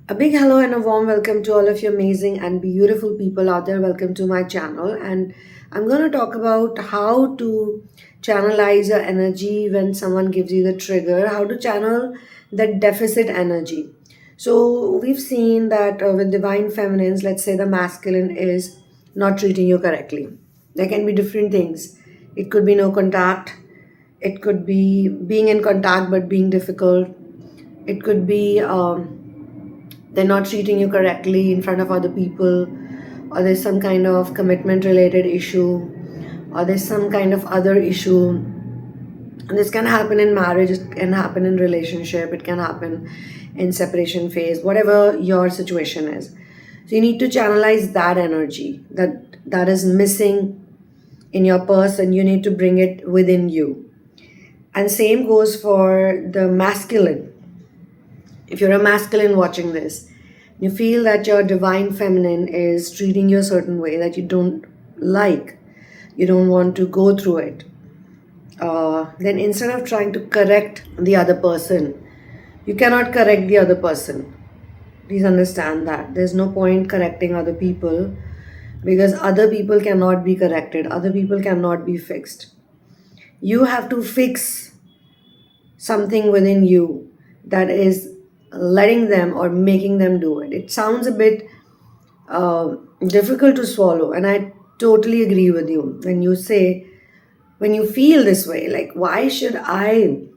A big hello and a warm welcome to all of you amazing and beautiful people out there. Welcome to my channel. And I'm going to talk about how to channelize your energy when someone gives you the trigger, how to channel that deficit energy. So, we've seen that with divine feminines, let's say the masculine is not treating you correctly. There can be different things. It could be no contact, it could be being in contact but being difficult, it could be they're not treating you correctly in front of other people, or there's some kind of commitment related issue, or there's some kind of other issue. And this can happen in marriage, it can happen in relationship, it can happen in separation phase, whatever your situation is. So you need to channelize that energy that is missing in your person. You need to bring it within you. And same goes for the masculine. If you're a masculine watching this, you feel that your divine feminine is treating you a certain way that you don't like, you don't want to go through it, then instead of trying to correct the other person, you cannot correct the other person. Please understand that. There's no point correcting other people because other people cannot be corrected, other people cannot be fixed. You have to fix something within you that is letting them or making them do it. It sounds a bit difficult to swallow, and I totally agree with you when you say, when you feel this way, like, why should I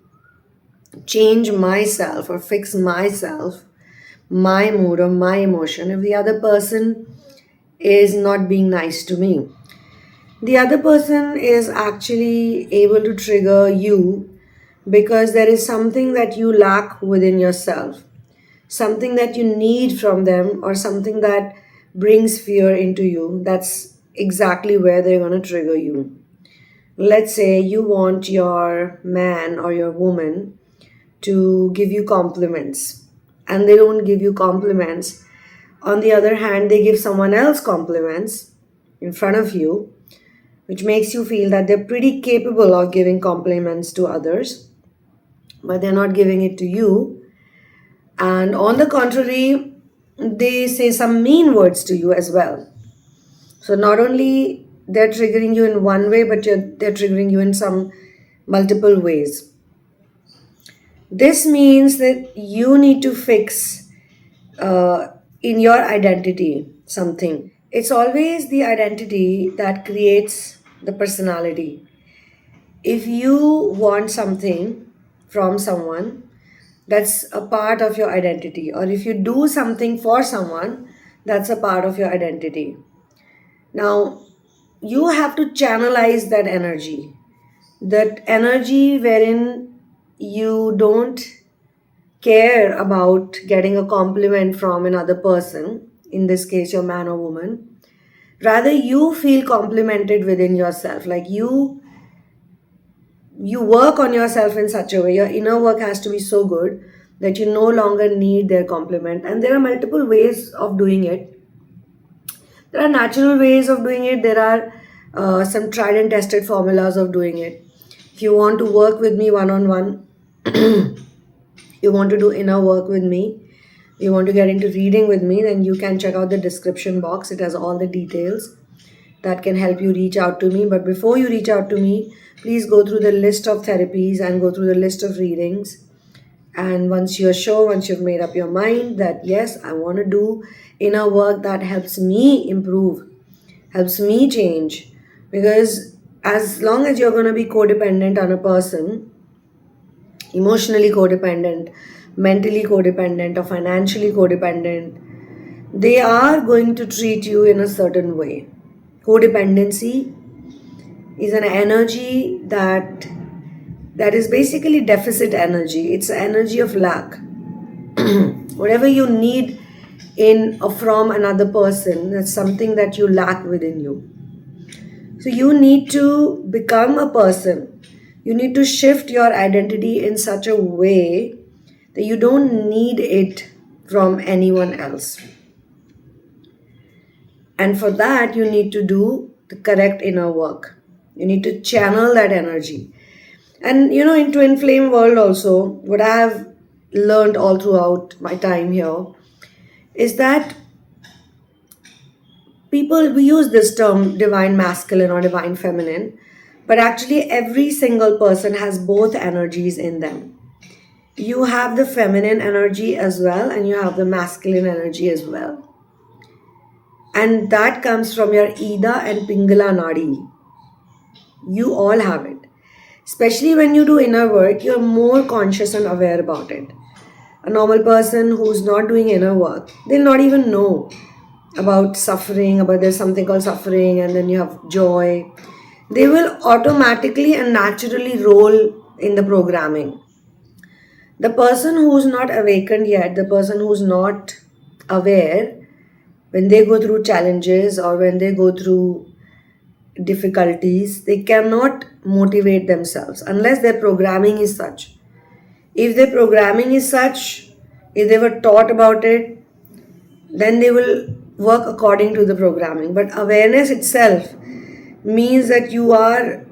change myself or fix myself, my mood or my emotion, if the other person is not being nice to me? The other person is actually able to trigger you because there is something that you lack within yourself, something that you need from them, or something that brings fear into you. That's exactly where they're going to trigger you. Let's say you want your man or your woman to give you compliments, and they don't give you compliments. On the other hand, they give someone else compliments in front of you, which makes you feel that they're pretty capable of giving compliments to others, but they're not giving it to you. And on the contrary, they say some mean words to you as well. So not only they're triggering you in one way, but they're triggering you in some multiple ways. This means that you need to fix in your identity something. It's always the identity that creates the personality. If you want something from someone, that's a part of your identity. Or if you do something for someone, that's a part of your identity. Now, you have to channelize that energy wherein you don't care about getting a compliment from another person, in this case, your man or woman. Rather, you feel complimented within yourself. Like you work on yourself in such a way, your inner work has to be so good that you no longer need their compliment. And there are multiple ways of doing it. There are natural ways of doing it, there are some tried and tested formulas of doing it. If you want to work with me one on one, you want to do inner work with me, you want to get into reading with me, then you can check out the description box. It has all the details that can help you reach out to me. But before you reach out to me, please go through the list of therapies and go through the list of readings. And once you're sure, once you've made up your mind that yes, I want to do inner work that helps me improve, helps me change, because as long as you're going to be codependent on a person, emotionally codependent, mentally codependent, or financially codependent, they are going to treat you in a certain way. Codependency is an energy that is basically deficit energy. It's energy of lack. Whatever you need in or from another person, that's something that you lack within you. So you need to become a person. You need to shift your identity in such a way that you don't need it from anyone else. And for that, you need to do the correct inner work. You need to channel that energy. And in Twin Flame world also, what I have learned all throughout my time here is that people, we use this term divine masculine or divine feminine, but actually every single person has both energies in them. You have the feminine energy as well, and you have the masculine energy as well. And that comes from your Ida and Pingala Nadi. You all have it. Especially when you do inner work, you're more conscious and aware about it. A normal person who's not doing inner work, they'll not even know about suffering, about there's something called suffering, and then you have joy. They will automatically and naturally roll in the programming. The person who's not awakened yet, the person who's not aware, when they go through challenges or when they go through difficulties, they cannot motivate themselves unless their programming is such. If their programming is such, if they were taught about it, then they will work according to the programming. But awareness itself means that you are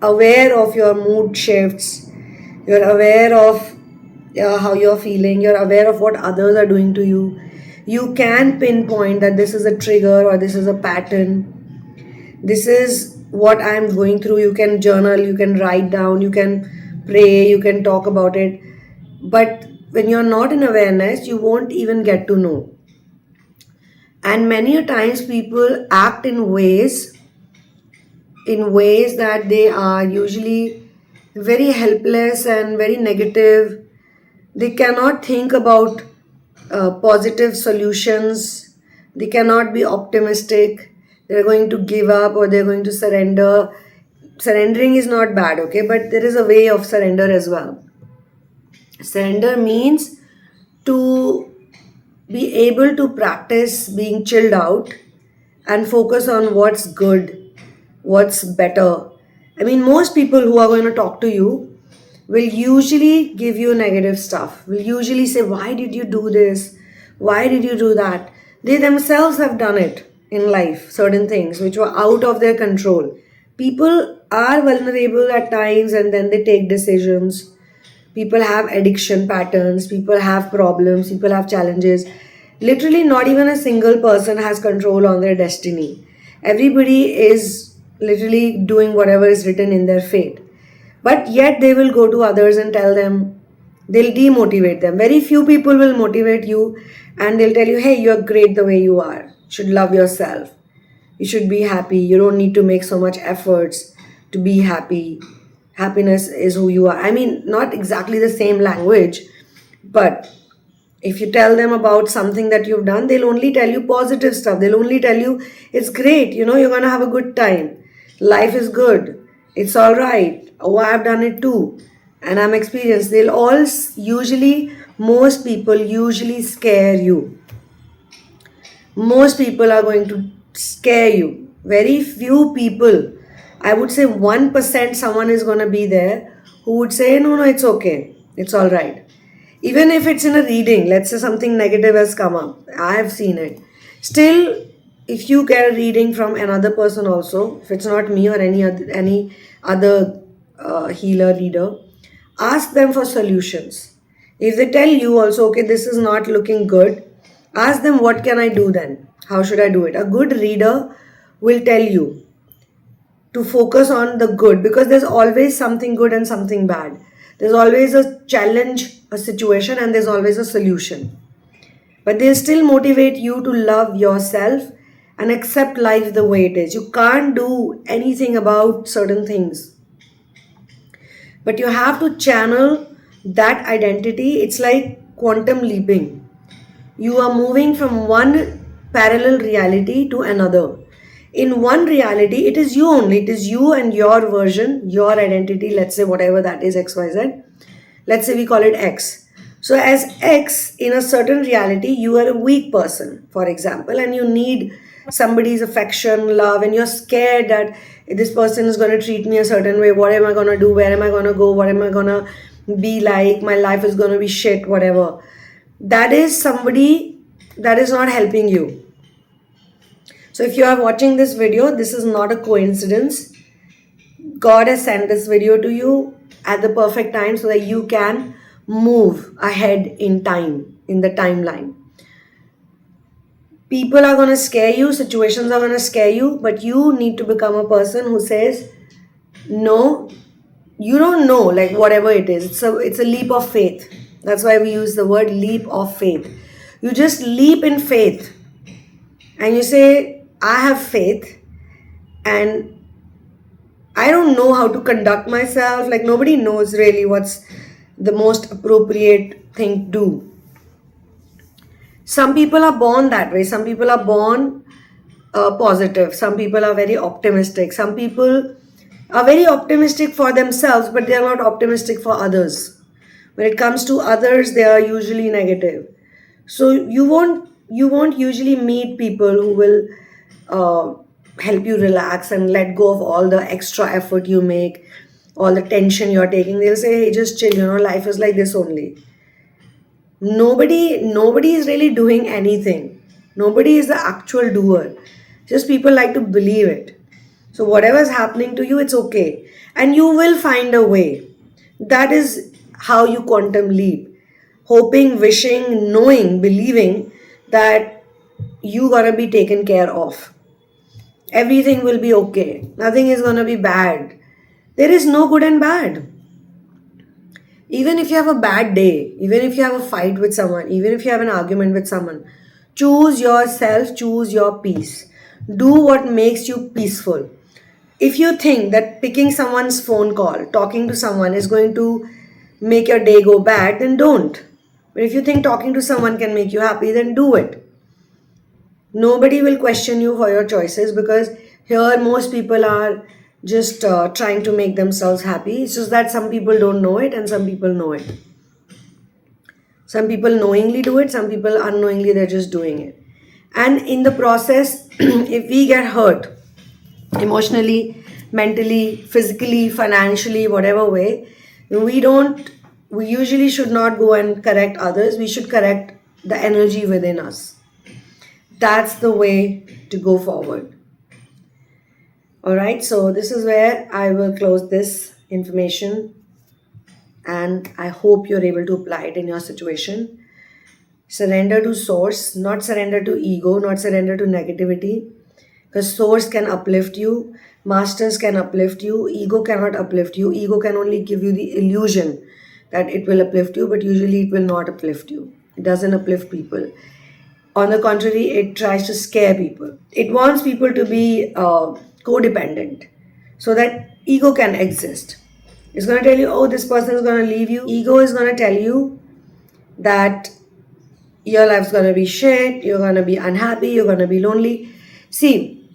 aware of your mood shifts, you're aware of how you're feeling, you're aware of what others are doing to you. You can pinpoint that this is a trigger or this is a pattern. This is what I'm going through. You can journal, you can write down, you can pray, you can talk about it. But when you're not in awareness, you won't even get to know. And many a times people act in ways that they are usually very helpless and very negative. They cannot think about positive solutions. They cannot be optimistic. They're going to give up or they're going to surrender. Surrendering is not bad, okay, but there is a way of surrender as well. Surrender means to be able to practice being chilled out and focus on what's good, what's better. I mean, most people who are going to talk to you will usually give you negative stuff, will usually say, why did you do this? Why did you do that? They themselves have done it in life, certain things which were out of their control. People are vulnerable at times and then they take decisions. People have addiction patterns, people have problems, people have challenges. Literally, not even a single person has control on their destiny. Everybody is literally doing whatever is written in their fate. But yet, they will go to others and tell them, they'll demotivate them. Very few people will motivate you and they'll tell you, hey, you're great the way you are. You should love yourself. You should be happy. You don't need to make so much efforts to be happy. Happiness is who you are. I mean, not exactly the same language, but if you tell them about something that you've done, they'll only tell you positive stuff. They'll only tell you, it's great, you're going to have a good time. Life is good. It's all right. Oh, I've done it too. And I'm experienced. They'll all most people usually scare you. Most people are going to scare you. Very few people, I would say 1% someone is going to be there who would say, no, it's okay. It's all right. Even if it's in a reading, let's say something negative has come up, I have seen it. Still, if you get a reading from another person also, if it's not me or any other healer, leader, ask them for solutions. If they tell you also, okay, this is not looking good, ask them, what can I do then? How should I do it? A good reader will tell you to focus on the good, because there's always something good and something bad. There's always a challenge, a situation, and there's always a solution. But they'll still motivate you to love yourself and accept life the way it is. You can't do anything about certain things, but you have to channel that identity. It's like quantum leaping. You are moving from one parallel reality to another. In one reality, it is you only. It is you and your version, your identity, let's say whatever that is, XYZ. Let's say we call it X. So as X, in a certain reality, you are a weak person, for example, and you need somebody's affection, love, and you're scared that this person is going to treat me a certain way. What am I going to do? Where am I going to go? What am I going to be like? My life is going to be shit, whatever. That is somebody that is not helping you. So if you are watching this video, this is not a coincidence. God has sent this video to you at the perfect time so that you can move ahead in time, in the timeline. People are going to scare you, situations are going to scare you, but you need to become a person who says, no, you don't know, like whatever it is. It's a leap of faith. That's why we use the word leap of faith. You just leap in faith and you say, I have faith and I don't know how to conduct myself. Like nobody knows really what's the most appropriate thing to do. Some people are born that way. Some people are born positive. Some people are very optimistic. Some people are very optimistic for themselves, but they are not optimistic for others. When it comes to others, they are usually negative. So you won't usually meet people who will help you relax and let go of all the extra effort you make, all the tension you're taking. They'll say, hey, just chill, life is like this only. Nobody is really doing anything. Nobody is the actual doer. Just people like to believe it. So whatever is happening to you, it's okay. And you will find a way. That is how you quantum leap. Hoping, wishing, knowing, believing that you gonna be taken care of. Everything will be okay. Nothing is gonna be bad. There is no good and bad. Even if you have a bad day, even if you have a fight with someone, even if you have an argument with someone, choose yourself, choose your peace. Do what makes you peaceful. If you think that picking someone's phone call, talking to someone is going to make your day go bad, then don't. But if you think talking to someone can make you happy, then do it. Nobody will question you for your choices because here most people are just trying to make themselves happy. It's just that some people don't know it and some people know it. Some people knowingly do it, some people unknowingly they're just doing it. And in the process, if we get hurt emotionally, mentally, physically, financially, whatever way, we usually should not go and correct others. We should correct the energy within us. That's the way to go forward. All right, so this is where I will close this information, and I hope you're able to apply it in your situation. Surrender to source, not surrender to ego, not surrender to negativity, because source can uplift you, masters can uplift you, ego cannot uplift you. Ego can only give you the illusion that it will uplift you, but usually it will not uplift you. It doesn't uplift people. On the contrary, it tries to scare people. It wants people to be codependent so that ego can exist. It's going to tell you, oh, this person is going to leave you. Ego is going to tell you that your life's going to be shit, you're going to be unhappy, you're going to be lonely. See,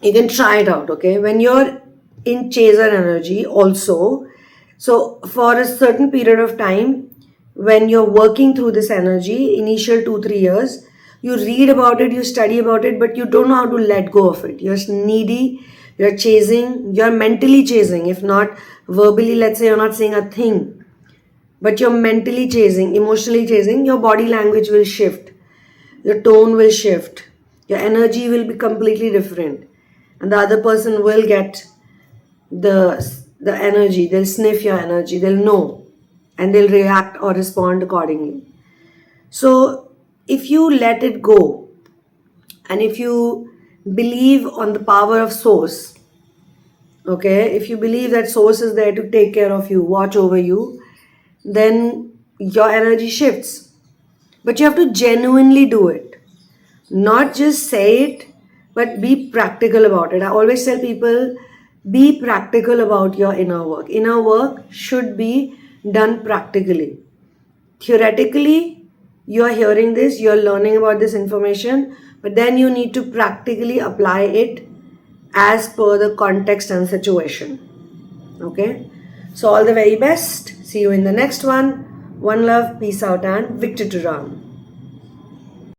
you can try it out, okay? When you're in chaser energy also, so for a certain period of time, when you're working through this energy, initial 2-3 years, you read about it, you study about it, but you don't know how to let go of it. You're needy, you're chasing, you're mentally chasing. If not verbally, let's say you're not saying a thing, but you're mentally chasing, emotionally chasing, your body language will shift, your tone will shift, your energy will be completely different, and the other person will get the energy, they'll sniff your energy, they'll know, and they'll react or respond accordingly. So if you let it go and if you believe on the power of source, okay, if you believe that source is there to take care of you, watch over you, then your energy shifts. But you have to genuinely do it, not just say it, but be practical about it. I always tell people, be practical about your inner work. Inner work should be done practically. Theoretically, you're hearing this, you're learning about this information, but then you need to practically apply it as per the context and situation. Okay? So all the very best. See you in the next one. One love, peace out, and Victor to Ram.